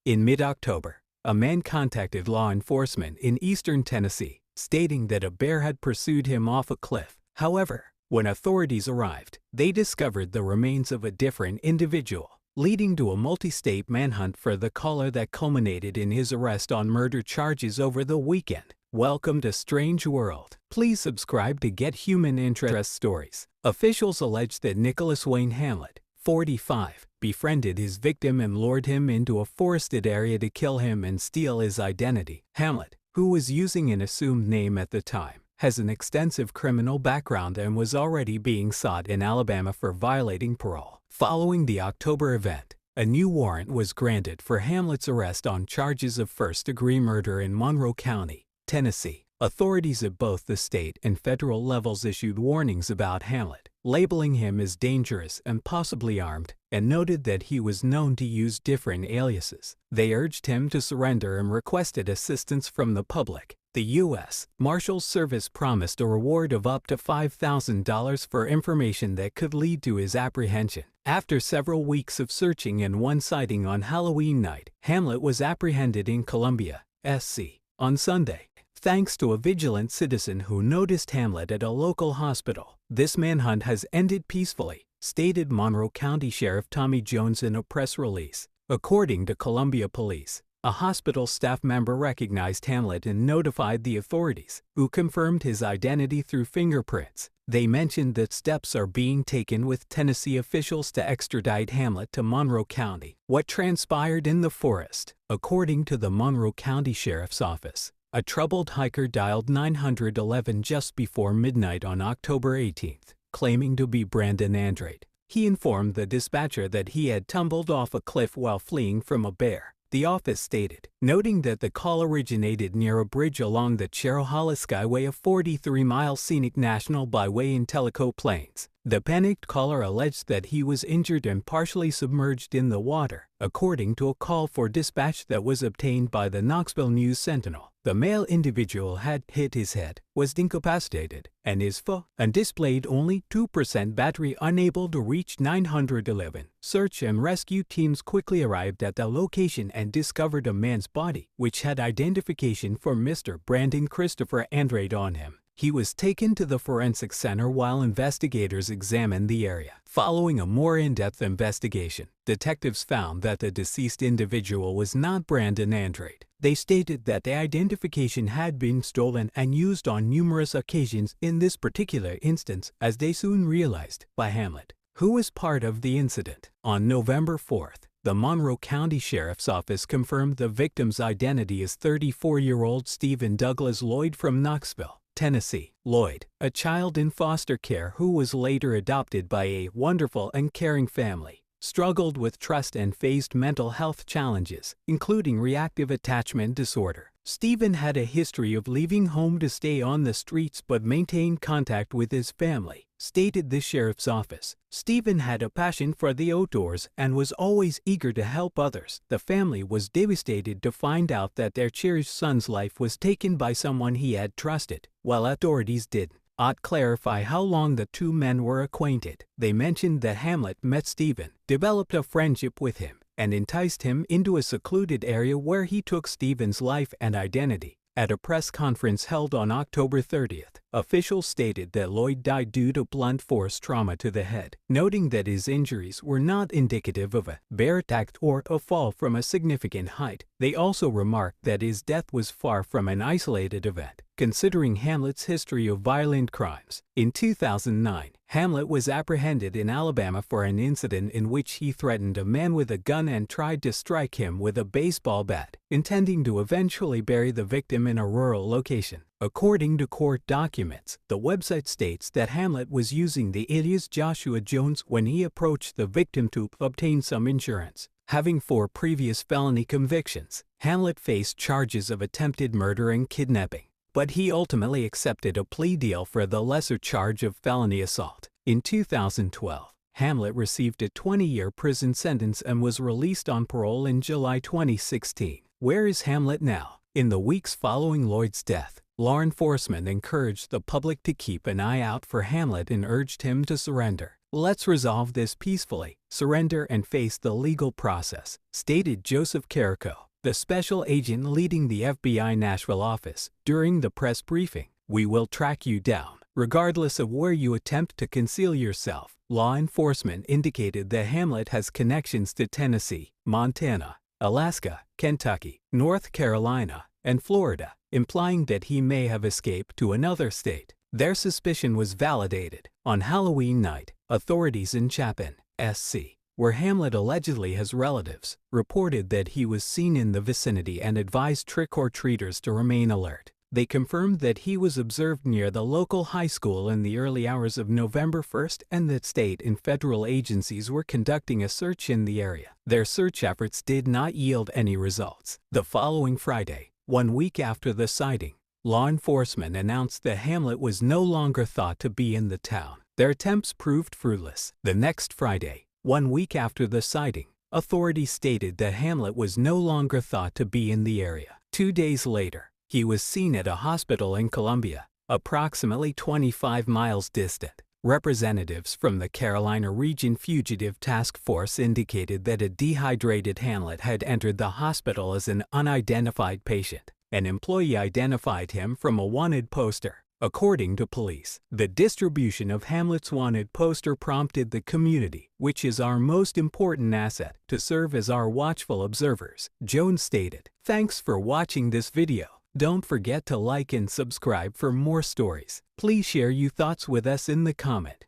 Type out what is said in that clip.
In mid-October, a man contacted law enforcement in eastern Tennessee, stating that a bear had pursued him off a cliff. However, when authorities arrived, they discovered the remains of a different individual, leading to a multi-state manhunt for the caller that culminated in his arrest on murder charges over the weekend. Welcome to Strange World. Please subscribe to get human interest stories. Officials allege that Nicholas Wayne Hamlett, 45, befriended his victim and lured him into a forested area to kill him and steal his identity. Hamlett, who was using an assumed name at the time, has an extensive criminal background and was already being sought in Alabama for violating parole. Following the October event, a new warrant was granted for Hamlett's arrest on charges of first-degree murder in Monroe County, Tennessee. Authorities at both the state and federal levels issued warnings about Hamlett, labeling him as dangerous and possibly armed, and noted that he was known to use different aliases. They urged him to surrender and requested assistance from the public. The U.S. Marshals Service promised a reward of up to $5,000 for information that could lead to his apprehension. After several weeks of searching and one sighting on Halloween night, Hamlett was apprehended in Columbia, SC, on Sunday, thanks to a vigilant citizen who noticed Hamlett at a local hospital. This manhunt has ended peacefully, stated Monroe County Sheriff Tommy Jones in a press release. According to Columbia Police, a hospital staff member recognized Hamlett and notified the authorities, who confirmed his identity through fingerprints. They mentioned that steps are being taken with Tennessee officials to extradite Hamlett to Monroe County. What transpired in the forest? According to the Monroe County Sheriff's Office, a troubled hiker dialed 911 just before midnight on October 18th, claiming to be Brandon Andrade. He informed the dispatcher that he had tumbled off a cliff while fleeing from a bear, the office stated, noting that the call originated near a bridge along the Cherahalla Skyway, a 43-mile scenic national byway in Tellico Plains. The panicked caller alleged that he was injured and partially submerged in the water, according to a call for dispatch that was obtained by the Knoxville News-Sentinel. The male individual had hit his head, was incapacitated, and is full, and displayed only 2% battery, unable to reach 911. Search and rescue teams quickly arrived at the location and discovered a man's body, which had identification for Mr. Brandon Christopher Andrade on him. He was taken to the forensic center while investigators examined the area. Following a more in-depth investigation, detectives found that the deceased individual was not Brandon Andrade. They stated that the identification had been stolen and used on numerous occasions in this particular instance, as they soon realized, by Hamlett, who was part of the incident. On November 4th, the Monroe County Sheriff's Office confirmed the victim's identity as 34-year-old Steven Douglas Llyod from Knoxville, Tennessee. Llyod, a child in foster care who was later adopted by a wonderful and caring family, struggled with trust and faced mental health challenges, including reactive attachment disorder. Steven had a history of leaving home to stay on the streets but maintained contact with his family, stated the sheriff's office. Steven had a passion for the outdoors and was always eager to help others. The family was devastated to find out that their cherished son's life was taken by someone he had trusted, while authorities didn't clarify how long the two men were acquainted. They mentioned that Hamlett met Steven, developed a friendship with him, and enticed him into a secluded area where he took Steven's life and identity. At a press conference held on October 30th, officials stated that Llyod died due to blunt force trauma to the head, noting that his injuries were not indicative of a bear attack or a fall from a significant height. They also remarked that his death was far from an isolated event, considering Hamlett's history of violent crimes. In 2009, Hamlett was apprehended in Alabama for an incident in which he threatened a man with a gun and tried to strike him with a baseball bat, intending to eventually bury the victim in a rural location. According to court documents, the website states that Hamlett was using the alias Joshua Jones when he approached the victim to obtain some insurance. Having 4 previous felony convictions, Hamlett faced charges of attempted murder and kidnapping, but he ultimately accepted a plea deal for the lesser charge of felony assault. In 2012, Hamlett received a 20-year prison sentence and was released on parole in July 2016. Where is Hamlett now? In the weeks following Llyod's death, law enforcement encouraged the public to keep an eye out for Hamlett and urged him to surrender. "Let's resolve this peacefully, surrender and face the legal process," stated Joseph Carrico, the special agent leading the FBI Nashville office, during the press briefing. "We will track you down, regardless of where you attempt to conceal yourself." Law enforcement indicated that Hamlett has connections to Tennessee, Montana, Alaska, Kentucky, North Carolina, and Florida, implying that he may have escaped to another state. Their suspicion was validated. On Halloween night, authorities in Chapin, SC, where Hamlett allegedly has relatives, reported that he was seen in the vicinity and advised trick-or-treaters to remain alert. They confirmed that he was observed near the local high school in the early hours of November 1st and that state and federal agencies were conducting a search in the area. Their search efforts did not yield any results. The following Friday, 1 week after the sighting, law enforcement announced that Hamlett was no longer thought to be in the town. Their attempts proved fruitless. The next Friday, 1 week after the sighting, authorities stated that Hamlett was no longer thought to be in the area. 2 days later, he was seen at a hospital in Columbia, approximately 25 miles distant. Representatives from the Carolina Region Fugitive Task Force indicated that a dehydrated Hamlett had entered the hospital as an unidentified patient. An employee identified him from a wanted poster. According to police, the distribution of Hamlett's wanted poster prompted the community, which is our most important asset, to serve as our watchful observers, Jones stated. Thanks for watching this video. Don't forget to like and subscribe for more stories. Please share your thoughts with us in the comment.